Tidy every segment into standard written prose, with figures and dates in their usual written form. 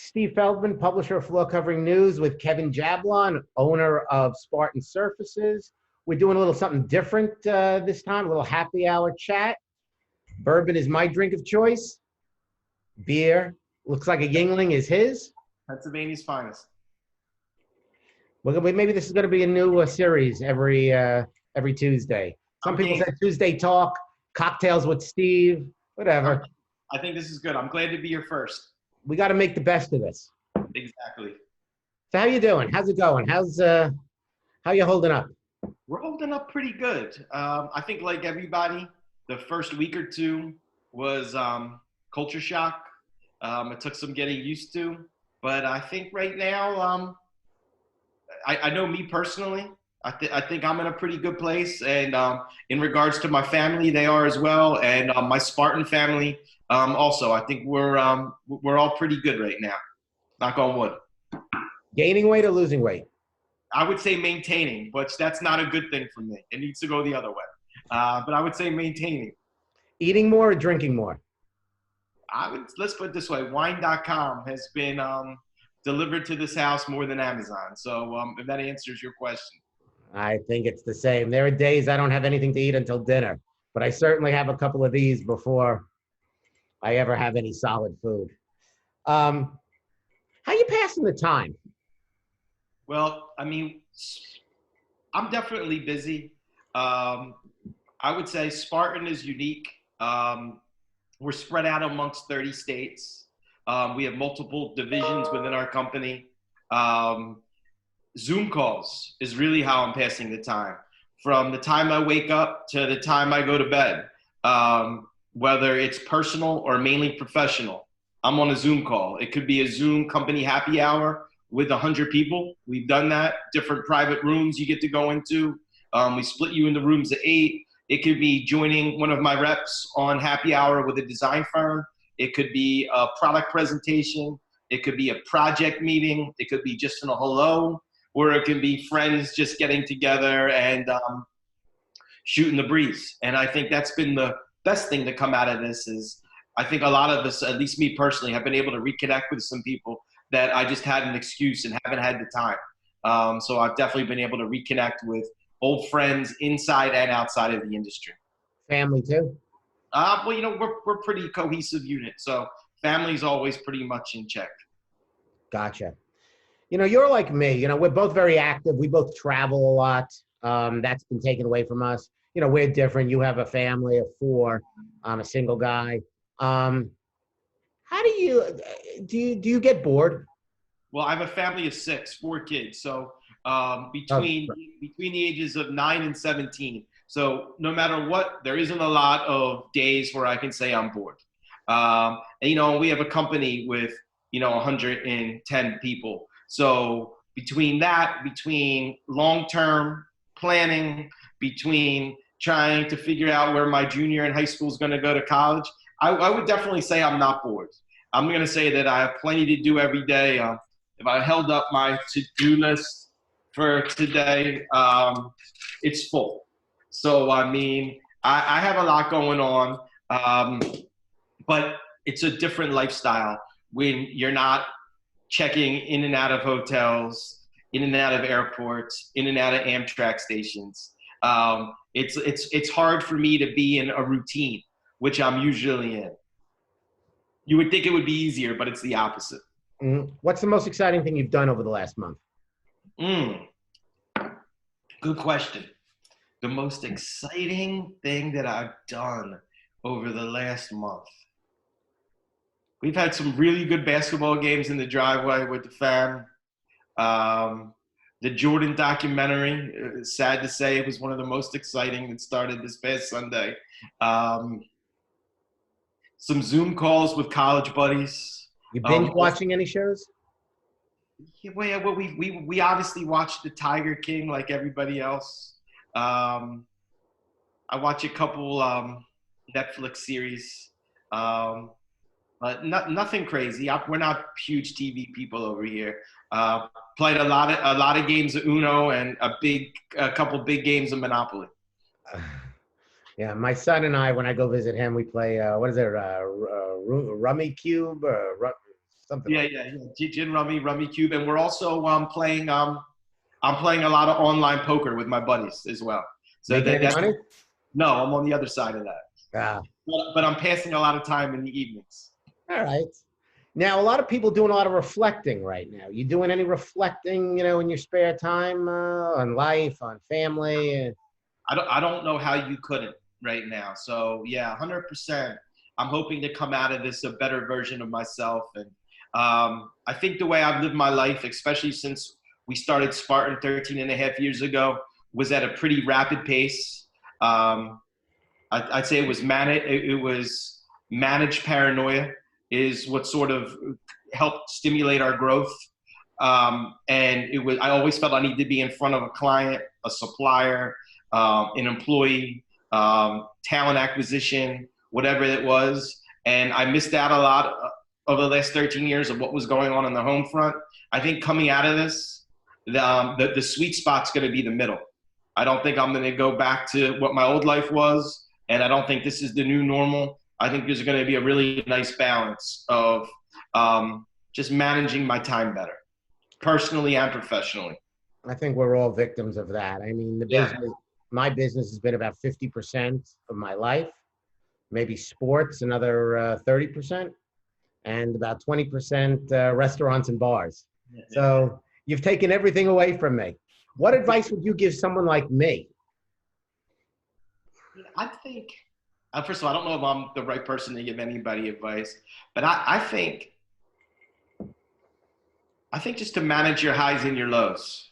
Steve Feldman, publisher of Floor Covering News, with Kevin Jablon, owner of Spartan Surfaces. We're doing a little something different this time, a little happy hour chat. Bourbon is my drink of choice. Beer, looks like a Yingling, is his. Pennsylvania's finest. Well, maybe this is going to be a new series every Tuesday. Some people said Tuesday Talk, Cocktails with Steve, whatever. I think this is good. I'm glad to be here first. We got to make the best of this. Exactly. So how you doing? How's it going? How you holding up? We're holding up pretty good. I think like everybody, the first week or two was culture shock. It took some getting used to, but I think right now, I know me personally, I think I'm in a pretty good place. And in regards to my family, they are as well. And my Spartan family also, I think we're all pretty good right now. Knock on wood. Gaining weight or losing weight? I would say maintaining, but that's not a good thing for me. It needs to go the other way. But I would say maintaining. Eating more or drinking more? Let's put it this way. Wine.com has been delivered to this house more than Amazon. So if that answers your question. I think it's the same. There are days I don't have anything to eat until dinner, but I certainly have a couple of these before I ever have any solid food. How you passing the time? Well, I mean, I'm definitely busy. I would say Spartan is unique. We're spread out amongst 30 states. We have multiple divisions within our company. Zoom calls is really how I'm passing the time. From the time I wake up to the time I go to bed, whether it's personal or mainly professional, I'm on a Zoom call. It could be a Zoom company happy hour with 100 people. We've done that. Different private rooms you get to go into. We split you into rooms of 8. It could be joining one of my reps on happy hour with a design firm. It could be a product presentation. It could be a project meeting. It could be just in a hello, or it can be friends just getting together and shooting the breeze. And I think that's been the best thing to come out of this is I think a lot of us, at least me personally, have been able to reconnect with some people that I just had an excuse and haven't had the time. So I've definitely been able to reconnect with old friends inside and outside of the industry. Family too? Well, you know, we're a pretty cohesive unit. So family's always pretty much in check. Gotcha. You know, you're like me. You know, we're both very active. We both travel a lot. That's been taken away from us. You know, we're different. You have a family of 4. I'm a single guy. How do you get bored? Well, I have a family of 6, 4 kids. So between the ages of 9 and 17. So no matter what, there isn't a lot of days where I can say I'm bored. And, you know, we have a company with, you know, 110 people. So between that, between long-term planning, between trying to figure out where my junior in high school is going to go to college, I would definitely say I'm not bored. I'm going to say that I have plenty to do every day. If I held up my to-do list for today, it's full. So, I mean, I have a lot going on, but it's a different lifestyle when you're not checking in and out of hotels, in and out of airports, in and out of Amtrak stations. It's hard for me to be in a routine, which I'm usually in. You would think it would be easier, but it's the opposite. Mm-hmm. What's the most exciting thing you've done over the last month? Good question. The most exciting thing that I've done over the last month. We've had some really good basketball games in the driveway with the fam. The Jordan documentary, sad to say, it was one of the most exciting that started this past Sunday. Some Zoom calls with college buddies. You binge watching any shows? Yeah, well, we obviously watched The Tiger King like everybody else. I watch a couple Netflix series, but nothing crazy. We're not huge TV people over here. Played a lot of games of Uno and a couple big games of Monopoly. Yeah, my son and I, when I go visit him, we play, what is it, Rummy Cube? something Yeah, like yeah, yeah. Gin rummy, rummy cube, and we're also playing. I'm playing a lot of online poker with my buddies as well. that. So Making any that's money? no, I'm on the other side of that. Ah, But I'm passing a lot of time in the evenings. all right. Now, a lot of people doing a lot of reflecting right now. You doing any reflecting, in your spare time on life, on family? I don't know how you couldn't right now. So yeah, 100%. I'm hoping to come out of this a better version of myself. And I think the way I've lived my life, especially since we started Spartan 13 and a half years ago, was at a pretty rapid pace. Um, I'd say it was managed paranoia is what sort of helped stimulate our growth. And I always felt I needed to be in front of a client, a supplier, an employee, talent acquisition, whatever it was. And I missed out a lot over the last 13 years of what was going on the home front. I think coming out of this, the sweet spot's going to be the middle. I don't think I'm going to go back to what my old life was, and I don't think this is the new normal. I think there's going to be a really nice balance of just managing my time better, personally and professionally. I think we're all victims of that. I mean, Yeah. my business has been about 50% of my life, maybe sports, another 30%, and about 20% restaurants and bars. So you've taken everything away from me. What advice would you give someone like me? I think, first of all, I don't know if I'm the right person to give anybody advice, but I think just to manage your highs and your lows.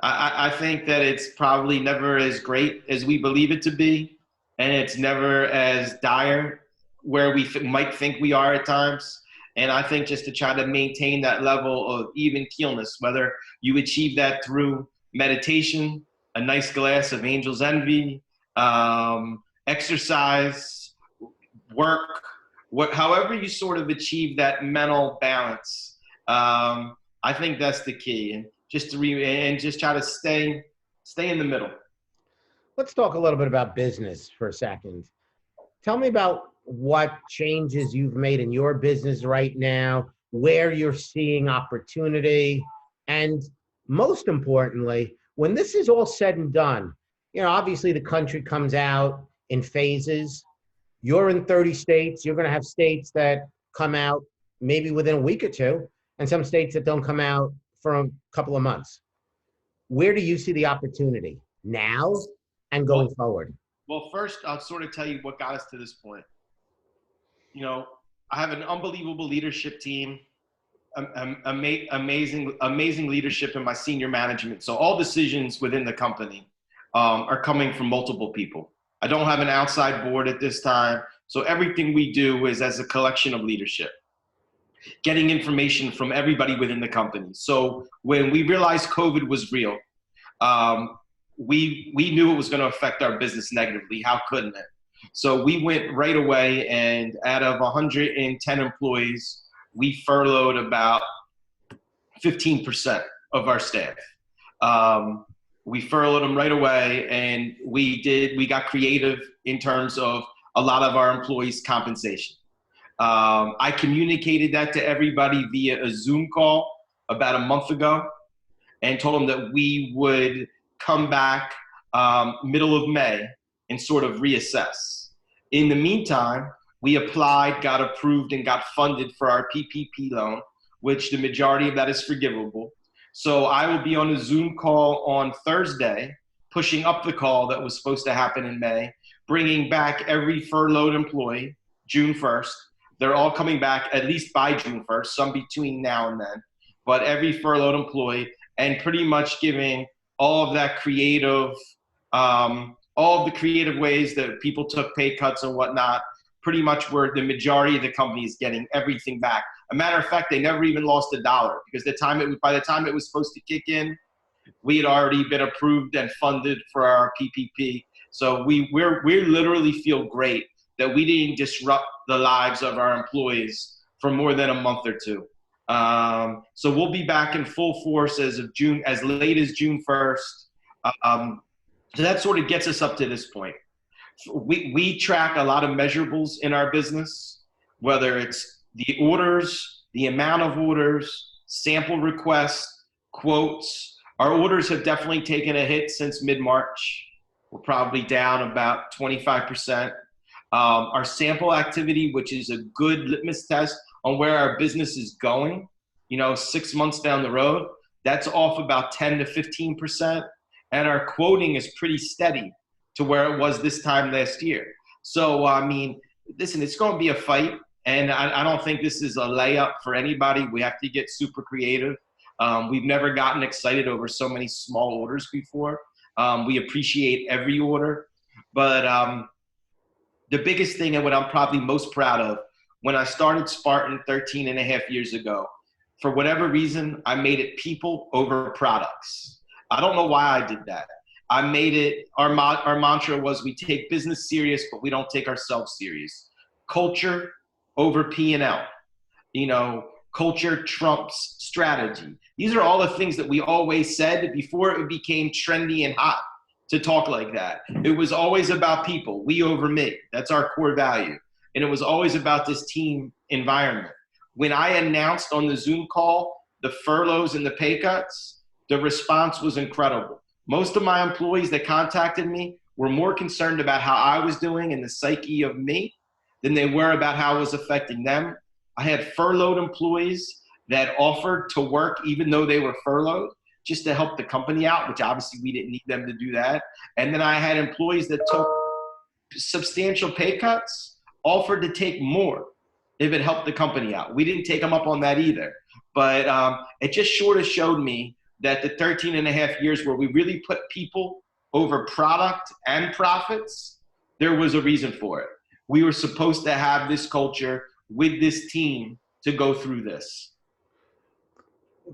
I think that it's probably never as great as we believe it to be, and it's never as dire where we might think we are at times. And I think just to try to maintain that level of even keelness, whether you achieve that through meditation, a nice glass of Angel's Envy, exercise, work, however you sort of achieve that mental balance. I think that's the key, and just try to stay in the middle. Let's talk a little bit about business for a second. Tell me about what changes you've made in your business right now, where you're seeing opportunity, and most importantly, when this is all said and done, obviously the country comes out in phases. You're in 30 states. You're going to have states that come out maybe within a week or two, and some states that don't come out for a couple of months. Where do you see the opportunity now and going forward? Well, first, I'll sort of tell you what got us to this point. I have an unbelievable leadership team, amazing leadership in my senior management. So all decisions within the company are coming from multiple people. I don't have an outside board at this time. So everything we do is as a collection of leadership, getting information from everybody within the company. So when we realized COVID was real, we knew it was going to affect our business negatively. How couldn't it? So we went right away, and out of 110 employees, we furloughed about 15% of our staff. We furloughed them right away, and we got creative in terms of a lot of our employees' compensation. I communicated that to everybody via a Zoom call about a month ago and told them that we would come back middle of May and sort of reassess. In the meantime, we applied, got approved, and got funded for our PPP loan, which the majority of that is forgivable. So I will be on a Zoom call on Thursday, pushing up the call that was supposed to happen in May, bringing back every furloughed employee June 1st. They're all coming back at least by June 1st, some between now and then, but every furloughed employee, and pretty much giving all of that creative, all of the creative ways that people took pay cuts and whatnot, pretty much where the majority of the company is getting everything back. A matter of fact, they never even lost $1 because by the time it was supposed to kick in, we had already been approved and funded for our PPP. So we literally feel great that we didn't disrupt the lives of our employees for more than a month or two. So we'll be back in full force as late as June 1st. So that sort of gets us up to this point. We track a lot of measurables in our business, whether it's the orders, the amount of orders, sample requests, quotes. Our orders have definitely taken a hit since mid-March. We're probably down about 25%. Our sample activity, which is a good litmus test on where our business is going, 6 months down the road, that's off about 10 to 15%. And our quoting is pretty steady to where it was this time last year. So, listen, it's going to be a fight. And I don't think this is a layup for anybody. We have to get super creative. We've never gotten excited over so many small orders before. We appreciate every order. But the biggest thing and what I'm probably most proud of, when I started Spartan 13 and a half years ago, for whatever reason, I made it people over products. I don't know why I did that. I made it, our mantra was we take business serious, but we don't take ourselves serious. Culture over P&L. Culture trumps strategy. These are all the things that we always said before it became trendy and hot to talk like that. It was always about people, we over me. That's our core value. And it was always about this team environment. When I announced on the Zoom call the furloughs and the pay cuts, the response was incredible. Most of my employees that contacted me were more concerned about how I was doing and the psyche of me than they were about how it was affecting them. I had furloughed employees that offered to work even though they were furloughed just to help the company out, which obviously we didn't need them to do that. And then I had employees that took substantial pay cuts, offered to take more if it helped the company out. We didn't take them up on that either. But it just sort of showed me that the 13 and a half years where we really put people over product and profits, there was a reason for it. We were supposed to have this culture with this team to go through this.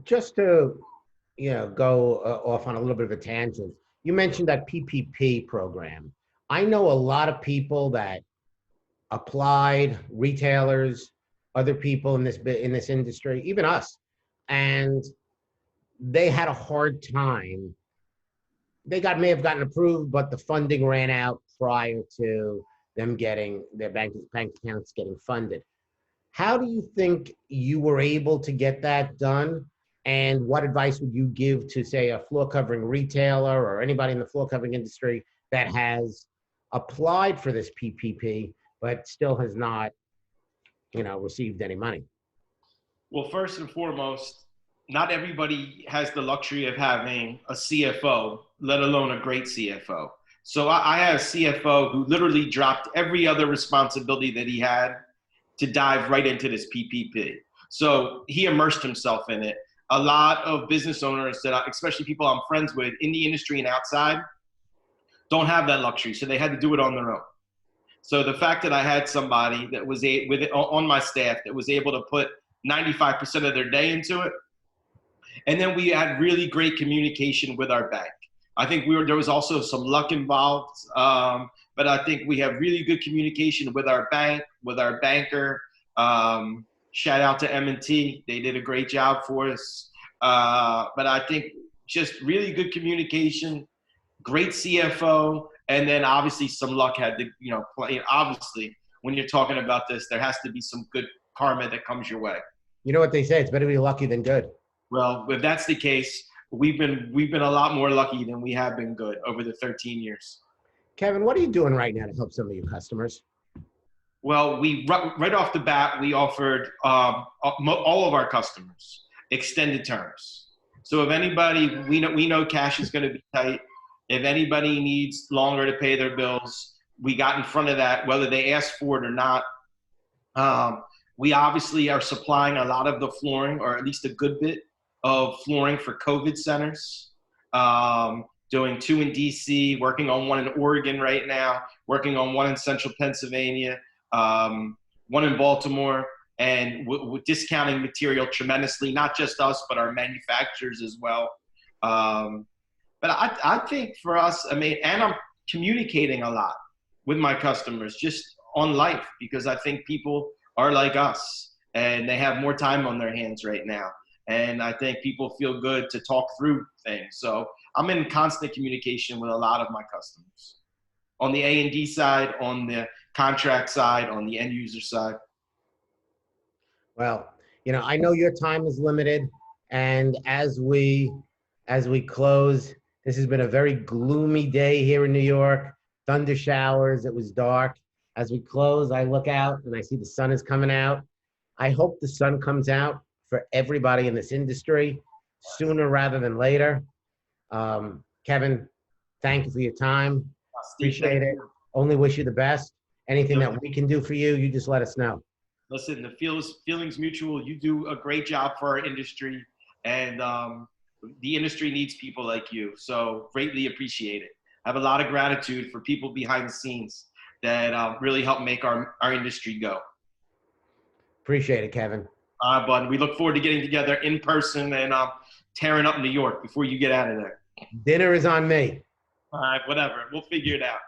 Just to go off on a little bit of a tangent, you mentioned that PPP program. I know a lot of people that applied, retailers, other people in this industry, even us, and they had a hard time. They may have gotten approved, but the funding ran out prior to them getting their bank accounts getting funded. How do you think you were able to get that done? And what advice would you give to, say, a floor covering retailer or anybody in the floor covering industry that has applied for this PPP but still has not, received any money? Well, first and foremost, not everybody has the luxury of having a CFO, let alone a great CFO. So I had a CFO who literally dropped every other responsibility that he had to dive right into this PPP. So he immersed himself in it. A lot of business owners especially people I'm friends with in the industry and outside, don't have that luxury. So they had to do it on their own. So the fact that I had somebody that was on my staff that was able to put 95% of their day into it. And then we had really great communication with our bank. I think there was also some luck involved, but I think we have really good communication with our bank, with our banker. Shout out to M&T. They did a great job for us. But I think just really good communication, great CFO, and then obviously some luck had to, play. Obviously, when you're talking about this, there has to be some good karma that comes your way. You know what they say, it's better to be lucky than good. Well, if that's the case, we've been a lot more lucky than we have been good over the 13 years. Kevin, what are you doing right now to help some of your customers? Well, right off the bat, we offered all of our customers extended terms. So if anybody, we know cash is going to be tight. If anybody needs longer to pay their bills, we got in front of that, whether they asked for it or not. We obviously are supplying a lot of the flooring, or at least a good bit of flooring for COVID centers. Doing 2 in DC, working on 1 in Oregon right now, working on 1 in central Pennsylvania, 1 in Baltimore, and we're discounting material tremendously, not just us, but our manufacturers as well. But I think for us, and I'm communicating a lot with my customers just on life, because I think people are like us and they have more time on their hands right now. And I think people feel good to talk through things. So I'm in constant communication with a lot of my customers on the A&D side, on the contract side, on the end user side. Well, I know your time is limited, and as we close, this has been a very gloomy day here in New York. Thunder showers. It was dark. As we close, I look out and I see the sun is coming out. I hope the sun comes out for everybody in this industry sooner rather than later. Kevin, thank you for your time. Steve, thank Appreciate it. you. Only wish you the best. Anything that we can do for you, you just let us know. Listen, the feelings mutual. You do a great job for our industry, and the industry needs people like you. So greatly appreciate it. I have a lot of gratitude for people behind the scenes that really help make our industry go. Appreciate it, Kevin. Bud, we look forward to getting together in person and tearing up New York before you get out of there. Dinner is on me. All right, whatever. We'll figure it out.